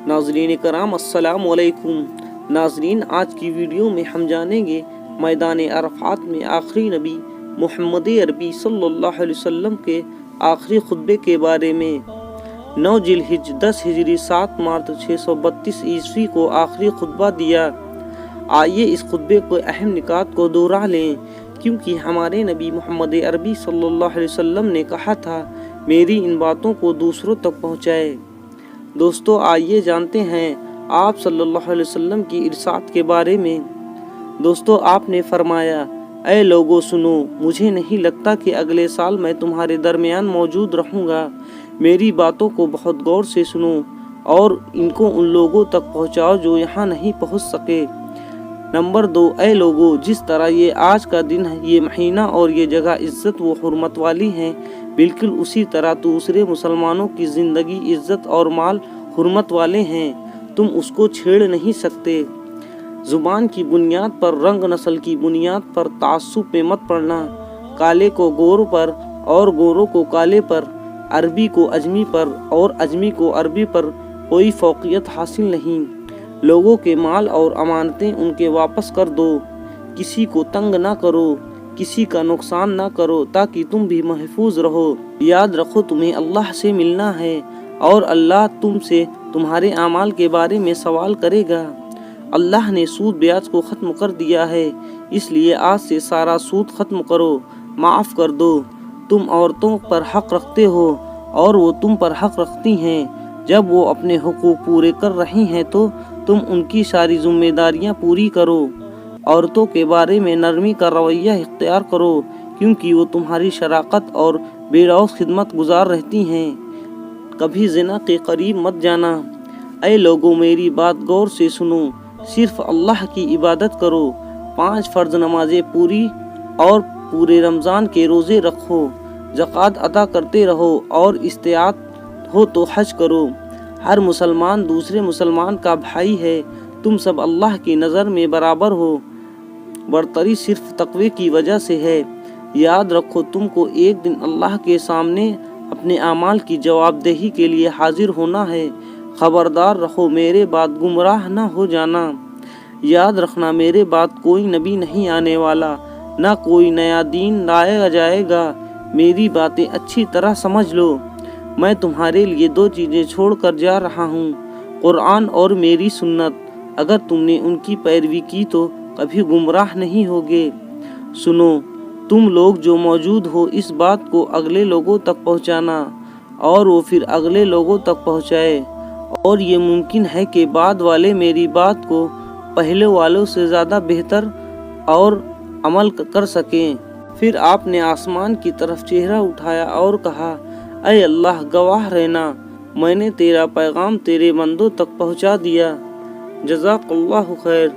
ناظرین کرام السلام علیکم۔ ناظرین، آج کی ویڈیو میں ہم جانیں گے میدان عرفات میں آخری نبی محمد عربی صلی اللہ علیہ وسلم کے آخری خطبے کے بارے میں۔ 9 ذی الحجہ 10 ہجری 7 مارچ 632 عیسوی کو آخری خطبہ دیا۔ آئیے اس خطبے کو اہم نکات کو دوہرا لیں، کیونکہ ہمارے نبی محمد عربی صلی اللہ علیہ وسلم نے کہا تھا میری ان باتوں کو دوسروں تک پہنچائے۔ دوستو، آئیے جانتے ہیں آپ صلی اللہ علیہ وسلم کی ارشاد کے بارے میں۔ دوستو، آپ نے فرمایا، اے لوگو سنو، مجھے نہیں لگتا کہ اگلے سال میں تمہارے درمیان موجود رہوں گا۔ میری باتوں کو بہت غور سے سنو اور ان کو ان لوگوں تک پہنچاؤ جو یہاں نہیں پہنچ سکے۔ نمبر 2، اے لوگو، جس طرح یہ آج کا دن ہے، یہ مہینہ اور یہ جگہ عزت و حرمت والی ہیں، بالکل اسی طرح دوسرے مسلمانوں کی زندگی، عزت اور مال حرمت والے ہیں، تم اس کو چھیڑ نہیں سکتے۔ زبان کی بنیاد پر، رنگ نسل کی بنیاد پر تعصب میں مت پڑنا، کالے کو گوروں پر اور گوروں کو کالے پر، عربی کو اجمی پر اور اجمی کو عربی پر کوئی فوقیت حاصل نہیں۔ لوگوں کے مال اور امانتیں ان کے واپس کر دو، کسی کو تنگ نہ کرو، کسی کا نقصان نہ کرو، تاکہ تم بھی محفوظ رہو۔ یاد رکھو تمہیں اللہ سے ملنا ہے اور اللہ تم سے تمہارے اعمال کے بارے میں سوال کرے گا۔ اللہ نے سود بیاج کو ختم کر دیا ہے، اس لیے آج سے سارا سود ختم کرو، معاف کر دو۔ تم عورتوں پر حق رکھتے ہو اور وہ تم پر حق رکھتی ہیں۔ جب وہ اپنے حقوق پورے کر رہی ہیں تو تم ان کی ساری ذمہ داریاں پوری کرو۔ عورتوں کے بارے میں نرمی کا رویہ اختیار کرو، کیونکہ وہ تمہاری شراکت اور بے لوث خدمت گزار رہتی ہیں۔ کبھی زنا کے قریب مت جانا۔ اے لوگوں، میری بات غور سے سنو، صرف اللہ کی عبادت کرو، 5 فرض نمازیں پوری اور پورے رمضان کے روزے رکھو، زکوٰۃ ادا کرتے رہو اور استطاعت ہو تو حج کرو۔ ہر مسلمان دوسرے مسلمان کا بھائی ہے، تم سب اللہ کی نظر میں برابر ہو، برتری صرف تقوی کی وجہ سے ہے۔ یاد رکھو تم کو ایک دن اللہ کے سامنے اپنے اعمال کی جواب دہی کے لیے حاضر ہونا ہے۔ خبردار رہو میرے بعد گمراہ نہ ہو جانا۔ یاد رکھنا میرے بعد کوئی نبی نہیں آنے والا، نہ کوئی نیا دین لایا جائے گا۔ میری باتیں اچھی طرح سمجھ لو، میں تمہارے لیے 2 چیزیں چھوڑ کر جا رہا ہوں، قرآن اور میری سنت۔ اگر تم نے ان کی پیروی کی تو کبھی گمراہ نہیں ہوگے۔ سنو، تم لوگ جو موجود ہو، اس بات کو اگلے لوگوں تک پہنچانا اور وہ پھر اگلے لوگوں تک پہنچائے، اور یہ ممکن ہے کہ بعد والے میری بات کو پہلے والوں سے زیادہ بہتر اور عمل کر سکیں۔ پھر آپ نے آسمان کی طرف چہرہ اٹھایا اور کہا، اے اللہ، گواہ رہنا، میں نے تیرا پیغام تیرے بندوں تک پہنچا دیا۔ جزاک اللہ خیر۔